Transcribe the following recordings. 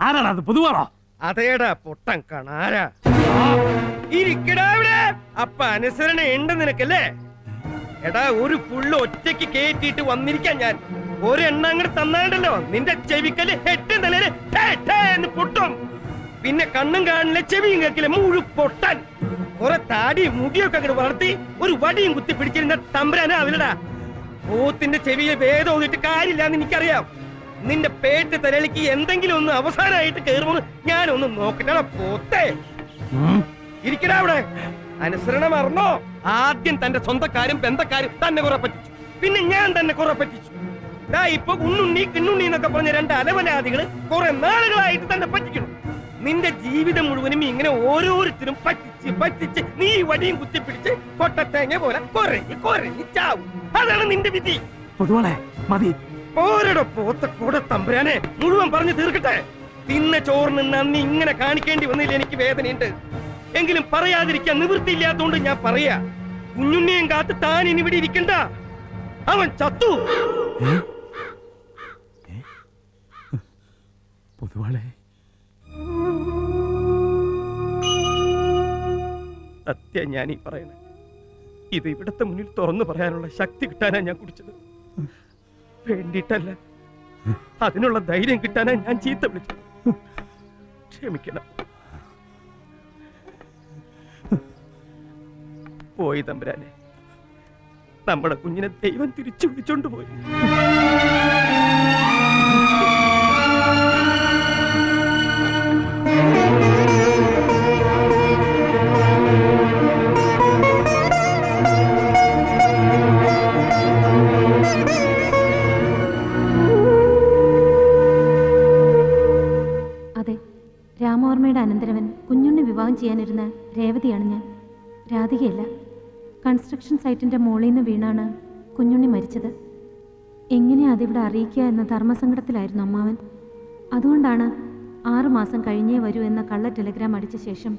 ആരാടാ അത്? പൊതുവാണോ? അതേടാ പൊട്ടൻ കണാരാ. ഇരിക്കടാ ഇവിടെ. അപ്പ അനുസരണ ഉണ്ട് നിനക്കല്ലേ? എടാ ഒരു ഫുള്ള് ഒറ്റയ്ക്ക് കേറ്റിട്ട് വന്നിരിക്കാൻ ഞാൻ. ഒരെണ്ണ അങ്ങോട്ട് തന്നാണ്ടല്ലോ നിന്റെ ചെവിക്കല് ഹെട്ട് നിലയില് പൊട്ടും. പിന്നെ കണ്ണും കാണില്ല, ചെവിയും കേക്കില്ല, മുഴു പൊട്ടൻ. കുറെ താടി മുടിയൊക്കെ അങ്ങോട്ട് വളർത്തി ഒരു വടിയും കുത്തി പിടിച്ചിരുന്ന തമ്പരാനാ അവലടാ. പോത്തിന്റെ ചെവിയിൽ ഭേദം ഓന്നിട്ട് കാര്യമില്ലാന്ന് എനിക്കറിയാം. നിന്റെ പേട്ട് തലയിലേക്ക് എന്തെങ്കിലും ഒന്ന് അവസാനമായിട്ട് കയറുമോ ഞാനൊന്ന് നോക്കട്ടെ. പോത്തേ ഇരിക്കടാ അവിടെ. അനുസരണ മറന്നോ? ആദ്യം തന്റെ സ്വന്തക്കാരും ബന്ധക്കാരും തന്നെ കുറെ പറ്റിച്ചു, പിന്നെ ഞാൻ തന്നെ കുറെ പറ്റിച്ചു. ഇപ്പൊ ഉണ്ണുണ്ണി കിണ്ണുണ്ണി എന്നൊക്കെ പറഞ്ഞ രണ്ട് അലവലാദികള് കുറെ നാളുകളായിട്ട് തന്നെ പറ്റിക്കണം. നിന്റെ ജീവിതം മുഴുവനും ഇങ്ങനെ ഓരോരുത്തരും പറ്റിച്ച് പറ്റിച്ച് നീ വടിയും കുത്തിപ്പിടിച്ച് കൊട്ടത്തേങ്ങ പോലെ കൊരഞ്ഞ് ചാവും. അതാണ് നിന്റെ വിധി. മതി ഓരോ പോത്ത കൂടെ തമ്പുരാനെ മുഴുവൻ പറഞ്ഞു തീർക്കട്ടെ. തിന്ന ചോറിന് നന്ദി ഇങ്ങനെ കാണിക്കേണ്ടി വന്നില്ല. എനിക്ക് വേദനയുണ്ട്, എങ്കിലും പറയാതിരിക്കാൻ നിവൃത്തിയില്ലാത്തോണ്ട് ഞാൻ പറയാ. കുഞ്ഞുണ്ണിയും കാത്ത് താൻ ഇനി ഇവിടെ ഇരിക്കണ്ട. അവൻ ചത്തു. സത്യം ഞാൻ ഈ പറയണേ. ഇത് ഇവിടത്തെ മുന്നിൽ തുറന്നു പറയാനുള്ള ശക്തി കിട്ടാനാ ഞാൻ കുടിച്ചത്. വേണ്ടിയിട്ടല്ല, അതിനുള്ള ധൈര്യം കിട്ടാനാ ഞാൻ ചീത്ത വിളിച്ചത്. ക്ഷമിക്കണം. പോയി തമ്പുരാനെ, നമ്മുടെ കുഞ്ഞിനെ ദൈവം തിരിച്ചു വിളിച്ചോണ്ട് പോയി. അതെ, രാമവർമ്മയുടെ അനന്തരവൻ കുഞ്ഞുണ്ണി വിവാഹം ചെയ്യാനിരുന്ന രേവതിയാണ് ഞാൻ, രാധികയല്ല. കൺസ്ട്രക്ഷൻ സൈറ്റിന്റെ മോളിൽ നിന്ന് വീണാണ് കുഞ്ഞുണ്ണി മരിച്ചത്. എങ്ങനെയാ അതിവിടെ അറിയിക്കുക എന്ന ധർമ്മസങ്കടത്തിലായിരുന്നു അമ്മാവൻ. അതുകൊണ്ടാണ് 6 മാസം കഴിഞ്ഞേ വരൂ എന്ന കള്ള ടെലഗ്രാം അടിച്ച ശേഷം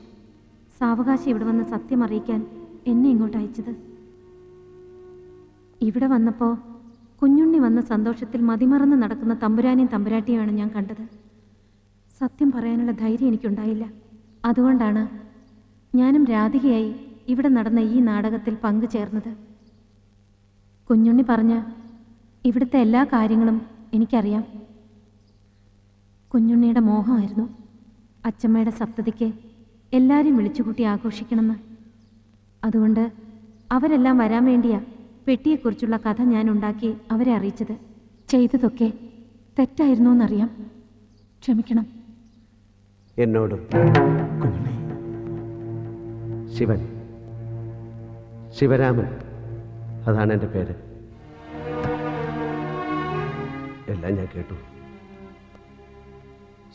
സാവകാശം ഇവിടെ വന്ന് സത്യം അറിയിക്കാൻ എന്നെ ഇങ്ങോട്ട് അയച്ചത്. ഇവിടെ വന്നപ്പോൾ കുഞ്ഞുണ്ണി വന്ന സന്തോഷത്തിൽ മതിമറന്ന് നടക്കുന്ന തമ്പുരാനെയും തമ്പുരാട്ടിയുമാണ് ഞാൻ കണ്ടത്. സത്യം പറയാനുള്ള ധൈര്യം എനിക്കുണ്ടായില്ല. അതുകൊണ്ടാണ് ഞാനും രാധികയായി ഇവിടെ നടന്ന ഈ നാടകത്തിൽ പങ്കുചേർന്നത്. കുഞ്ഞുണ്ണി പറഞ്ഞ ഇവിടുത്തെ എല്ലാ കാര്യങ്ങളും എനിക്കറിയാം. കുഞ്ഞുണ്ണിയുടെ മോഹമായിരുന്നു അച്ചമ്മയുടെ സപ്തതിക്ക് എല്ലാവരെയും വിളിച്ചുകൂട്ടി ആഘോഷിക്കണമെന്ന്. അതുകൊണ്ട് അവരെല്ലാം വരാൻ വേണ്ടിയാ പെട്ടിയെക്കുറിച്ചുള്ള കഥ ഞാൻ ഉണ്ടാക്കി അവരെ അറിയിച്ചത്. ചെയ്തതൊക്കെ തെറ്റായിരുന്നു എന്നറിയാം, ക്ഷമിക്കണം. എന്നോടും കുഞ്ഞുണ്ണി, ശിവൻ, ശിവരാമൻ, അതാണ് എൻ്റെ പേര്. എല്ലാം ഞാൻ കേട്ടു.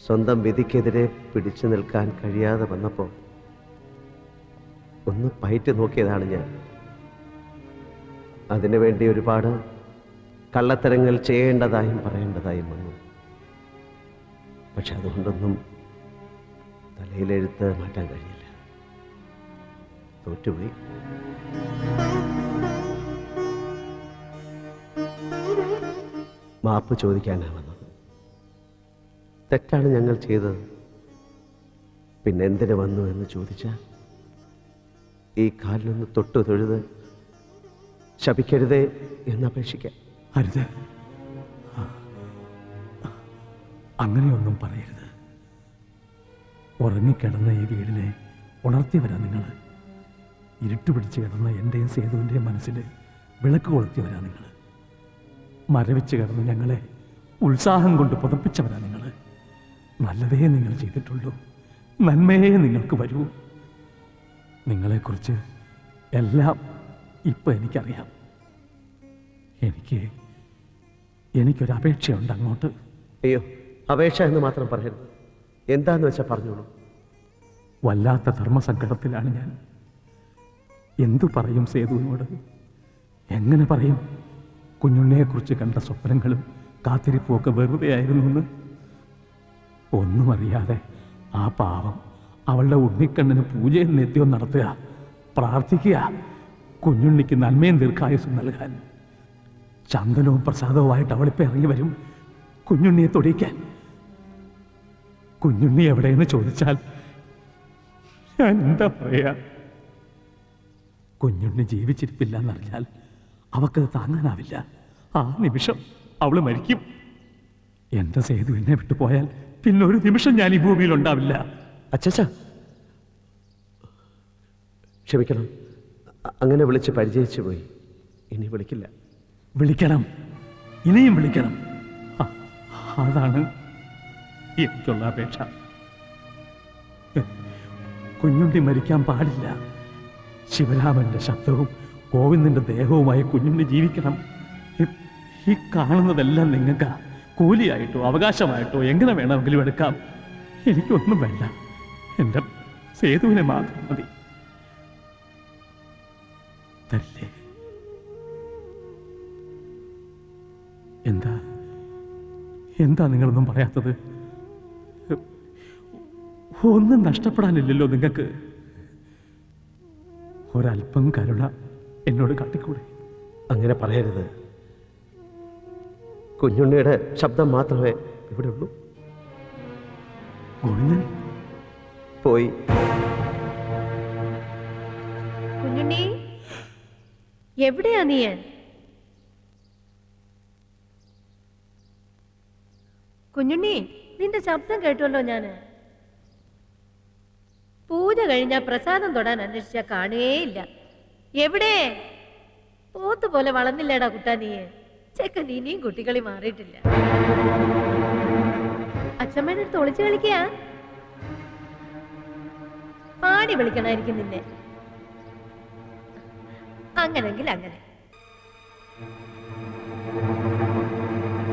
സ്വന്തം വിധിക്കെതിരെ പിടിച്ചു നിൽക്കാൻ കഴിയാതെ വന്നപ്പോൾ ഒന്ന് പയറ്റി നോക്കിയതാണ് ഞാൻ. അതിനുവേണ്ടി ഒരുപാട് കള്ളത്തരങ്ങൾ ചെയ്യേണ്ടതായും പറയേണ്ടതായും വന്നു. പക്ഷെ അതുകൊണ്ടൊന്നും തലയിലെഴുത്ത് മാറ്റാൻ കഴിയില്ല. തോറ്റുപോയി. മാപ്പ് ചോദിക്കാനാണ് വന്നത്. തെറ്റാണ് ഞങ്ങൾ ചെയ്തത്. പിന്നെ എന്തിനു വന്നു എന്ന് ചോദിച്ചാൽ ഈ കാലിലൊന്ന് തൊട്ടു തൊഴുത് ശപിക്കരുതേ എന്നപേക്ഷിക്കാം. അരുത്, അങ്ങനെയൊന്നും പറയരുത്. ഉറങ്ങിക്കിടന്ന ഈ വീടിനെ ഉണർത്തിയവരാ നിങ്ങൾ. ഇരുട്ടുപിടിച്ച് കിടന്ന എൻ്റെയും സേതുവിൻ്റെയും മനസ്സിൽ വിളക്ക് കൊളുത്തിയവരാ നിങ്ങൾ. മരവിച്ച് കിടന്ന് ഞങ്ങളെ ഉത്സാഹം കൊണ്ട് പുതപ്പിച്ചവരാ നിങ്ങൾ. നല്ലതേ നിങ്ങൾ ചെയ്തിട്ടുള്ളൂ, നന്മയെ നിങ്ങൾക്ക് വരൂ. നിങ്ങളെക്കുറിച്ച് എല്ലാം ഇപ്പം എനിക്കറിയാം. എനിക്കൊരപേക്ഷയുണ്ട് അങ്ങോട്ട്. അയ്യോ, അപേക്ഷ എന്ന് മാത്രം പറയരുത്. എന്താന്ന് വെച്ചാൽ പറഞ്ഞോളൂ. വല്ലാത്ത ധർമ്മസങ്കടത്തിലാണ് ഞാൻ. എന്തു പറയും സേതുവിനോട്? എങ്ങനെ പറയും? കുഞ്ഞുണ്ണിയെക്കുറിച്ച് കണ്ട സ്വപ്നങ്ങളും കാത്തിരിപ്പും ഒക്കെ വെറുതെയായിരുന്നു എന്ന്. ഒന്നും അറിയാതെ ആ പാവം അവളുടെ ഉണ്ണിക്കണ്ണിന് പൂജയും നിത്യവും നടത്തുക, പ്രാർത്ഥിക്കുക, കുഞ്ഞുണ്ണിക്ക് നന്മയും ദീർഘായുസ്സും നൽകാൻ. ചന്ദനവും പ്രസാദവുമായിട്ട് അവളിപ്പോൾ ഇറങ്ങി വരും കുഞ്ഞുണ്ണിയെ തൊടിയിക്കാൻ. കുഞ്ഞുണ്ണി എവിടെയെന്ന് ചോദിച്ചാൽ ഞാൻ എന്താ പറയാ? കുഞ്ഞുണ്ണി ജീവിച്ചിരിപ്പില്ല എന്നറിഞ്ഞാൽ അവക്കത് താങ്ങാനാവില്ല. ആ നിമിഷം അവള് മരിക്കും. എന്റെ സേതു എന്നെ വിട്ടുപോയാൽ പിന്നെ ഒരു നിമിഷം ഞാൻ ഈ ഭൂമിയിൽ ഉണ്ടാവില്ല. അച്ഛച്ച, ക്ഷമിക്കണം. അങ്ങനെ വിളിച്ച് പരിചയിച്ചു പോയി. ഇനി വിളിക്കില്ല. വിളിക്കണം, ഇനിയും വിളിക്കണം. അതാണ് എനിക്കുള്ള അപേക്ഷ. കുഞ്ഞുണ്ണി മരിക്കാൻ പാടില്ല. ശിവരാമന്റെ ശബ്ദവും ഗോവിന്ദന്റെ ദേഹവുമായി കുഞ്ഞുണ്ണി ജീവിക്കണം. ഈ കാണുന്നതെല്ലാം നിങ്ങൾക്ക് കൂലിയായിട്ടോ അവകാശമായിട്ടോ എങ്ങനെ വേണമെങ്കിലും എടുക്കാം. എനിക്കൊന്നും വേണ്ട. എൻ്റെ സേതുവിനെ മാത്രം മതി. തല്ലേ? എന്താ എന്താ നിങ്ങളൊന്നും പറയാത്തത്? ഒന്നും നഷ്ടപ്പെടാനില്ലല്ലോ നിങ്ങൾക്ക്. ഒരല്പം കരുണ എന്നോട് കാട്ടിക്കൂടെ? അങ്ങനെ പറയരുത്. കുഞ്ഞുണ്ണിയുടെ ശബ്ദം മാത്രമേ ഇവിടെ ഉള്ളൂ. ഗോവിന്ദൻ പോയി. കുഞ്ഞുണ്ണി, എവിടെയാ നീ? കുഞ്ഞുണ്ണി, നിന്റെ ശബ്ദം കേട്ടുവല്ലോ ഞാന്. പൂജ കഴിഞ്ഞാ പ്രസാദം തൊടാൻ അന്വേഷിച്ചാ കാണുകയില്ല. എവിടെ? പോത്ത് പോലെ വളർന്നില്ലേടാ കുട്ടാ നീ. ചെക്കൻ ഇനിയും കുട്ടികളി മാറിയിട്ടില്ല. അച്ഛമ്മേടെ അടുത്ത് ഒളിച്ചു കളിക്കാ? പാടി വിളിക്കണായിരിക്കും നിന്നെ. അങ്ങനെങ്കിൽ അങ്ങനെ.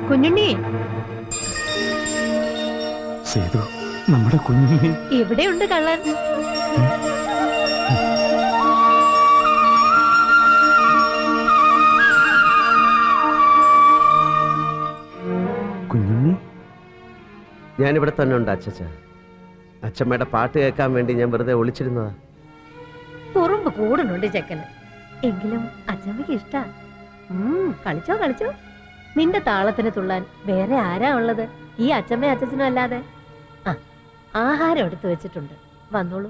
കുഞ്ഞുണ്ണി, സേതു, നമ്മുടെ കുഞ്ഞുണ്ണി ഇവിടെയുണ്ട് കള്ളൻ. കുഞ്ഞുണ്ണി, ഞാനിവിടെ തന്നെ ഉണ്ട് അച്ഛച്ച. അച്ഛമ്മയുടെ പാട്ട് കേൾക്കാൻ വേണ്ടി ഞാൻ വെറുതെ ഒളിച്ചിരുന്നതാ. കുറുമ്പ് കൂടുന്നുണ്ട് ചെക്കന്. എങ്കിലും അച്ഛമ്മയ്ക്ക് ഇഷ്ടാ. കളിച്ചോ കളിച്ചോ. നിന്റെ താളത്തിന് തുള്ളാൻ വേറെ ആരാ ഉള്ളത്? ഈ അച്ഛമ്മയും അച്ഛനും അല്ലാതെ. ആഹാരം എടുത്തു വെച്ചിട്ടുണ്ട്, വന്നോളൂ.